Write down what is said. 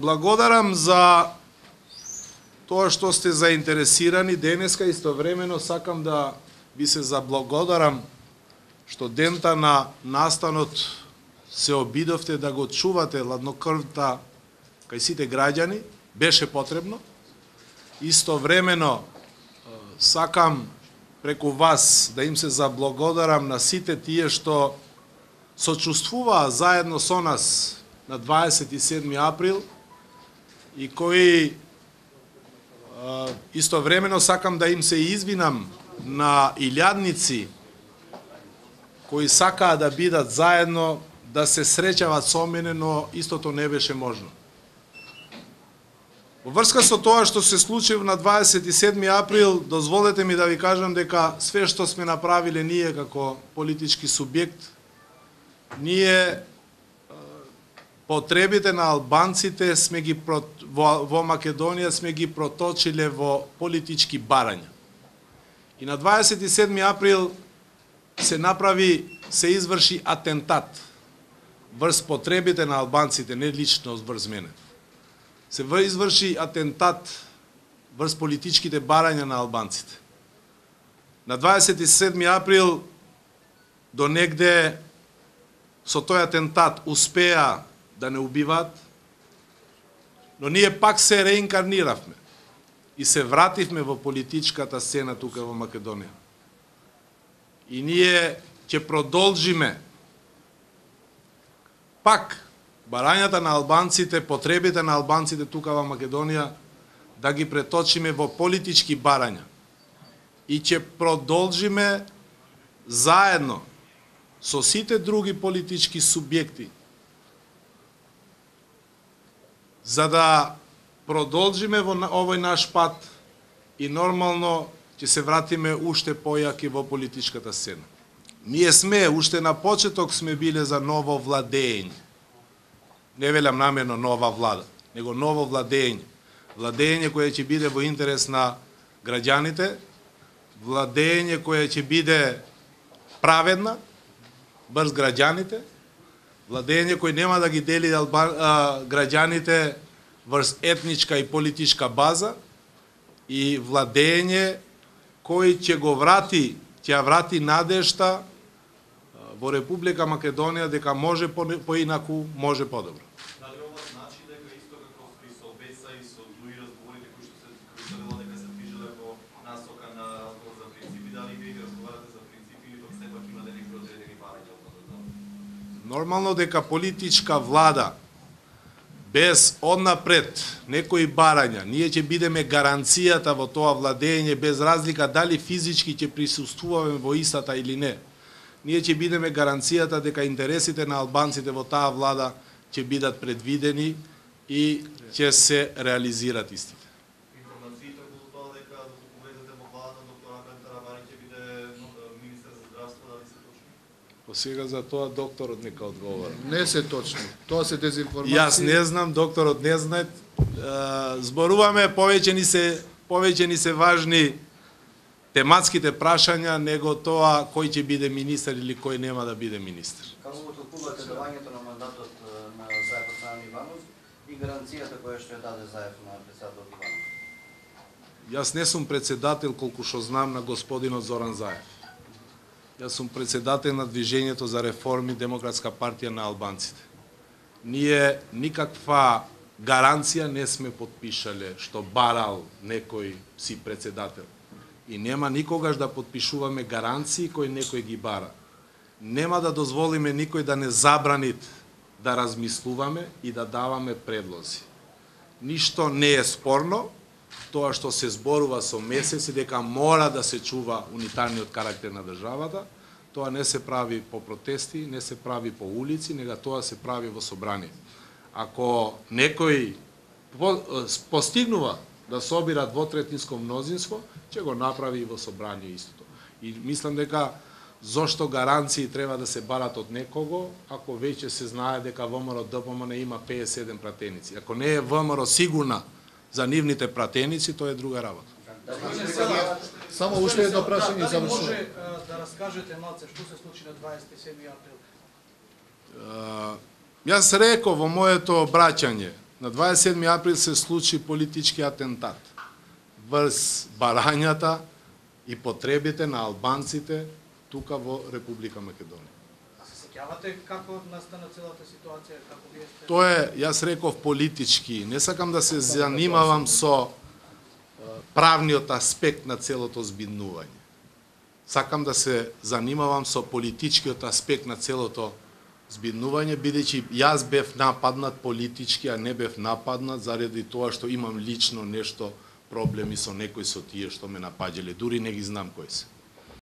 Благодарам за тоа што сте заинтересирани денеска. Истовремено сакам да ви се заблагодарам што дента на настанот се обидовте да го чувате ладнокрвта кај сите граѓани. Беше потребно. Истовремено сакам преку вас да им се заблагодарам на сите тие што сочувствуваа заедно со нас на 27 април и кои истовремено сакам да им се извинам на илјадници кои сакаа да бидат заедно, да се среќават со мене, но истото не беше можно. Во врска со тоа што се случи на 27 април, дозволете ми да ви кажам дека све што сме направиле ние како политички субјект, ние потребите на албанците сме ги во Македонија сме ги проточиле во политички барања. И на 27 април се изврши атентат врз потребите на албанците, не лично врз мене. Се изврши атентат врз политичките барања на албанците. На 27 април до негде со тој атентат успеа да не убиваат, но ние пак се реинкарниравме и се вративме во политичката сцена тука во Македонија. И ние ќе продолжиме пак барањата на албанците, потребите на албанците тука во Македонија да ги преточиме во политички барања. И ќе продолжиме заедно со сите други политички субјекти за да продолжиме во овој наш пат и нормално ќе се вратиме уште појаки во политичката сцена. Ние сме, уште на почеток сме биле за ново владење. Не велам намерно нова влада, него ново владење. Владење кое ќе биде во интерес на граѓаните, владење кое ќе биде праведна, брз граѓаните, владење кој нема да ги дели граѓаните врз етничка и политичка база и владење кој ќе го врати, ќе ја врати надежта во Република Македонија дека може поинаку, може подобро. Дали ова значи дека исто како и со ОБЕСА и со други разговори кои што се вело дека се движеле во насока на разговор за принципи, дали вие разговарате за принципи или пак сепак имате некои одредени барања од тоа? Нормално дека политичка влада без однапред некои барања, ние ќе бидеме гаранцијата во тоа владење без разлика дали физички ќе присуствуваме во истата или не. Ние ќе бидеме гаранцијата дека интересите на албанците во таа влада ќе бидат предвидени и ќе се реализират истите. Информациите околу тоа дека да го повезете во владата доктор Ахмед Карабани ќе биде министер за здравство, дали се точни? По сега за тоа докторот нека одговора. Не се точни. Тоа се дезинформации. Јас не знам, докторот не знае. Зборуваме повеќе ни се важни тематските прашања него тоа кој ќе биде министер или кој нема да биде министер. Како го толкувате давањето на мандатот на Заев од страна Иванов и гаранцијата која што ја даде Заев на председател Иванов? Јас не сум председател колку што знам на господинот Зоран Заев. Јас сум председател на Движењето за реформи Демократска партија на албанците. Ние никаква гаранција не сме подпишале што барал некој си председател. И нема никогаш да подпишуваме гаранции кои некој ги бара. Нема да дозволиме никој да не забрани да размислуваме и да даваме предлози. Ништо не е спорно, тоа што се зборува со месеци дека мора да се чува унитарниот карактер на државата, тоа не се прави по протести, не се прави по улици, нега тоа се прави во собрание. Ако некој постигнува да собира двотретинско мнозинство, ќе го направи и во собрание истото. И мислам дека зошто гаранции треба да се барат од некого, ако веќе се знае дека ВМРО ДПМН има 57 пратеници. Ако не е ВМРО сигурна за нивните пратеници, тоа е друга работа. Само уште едно прашање за завршувам. Може да раскажете малце што се случи на 27 април? Јас реков во моето обраќање На 27 април се случи политички атентат врз барањата и потребите на албанците тука во Република Македонија. А се сеќавате како настана целата ситуација, како вие сте? Тоа е, јас реков, политички. Не сакам да се занимавам со правниот аспект на целото збиднување. Сакам да се занимавам со политичкиот аспект на целото збиднување, бидејќи јас бев нападнат политички, а не бев нападнат заради тоа што имам лично нешто проблеми со некои со тие што ме напаѓале, дури не ги знам кои се.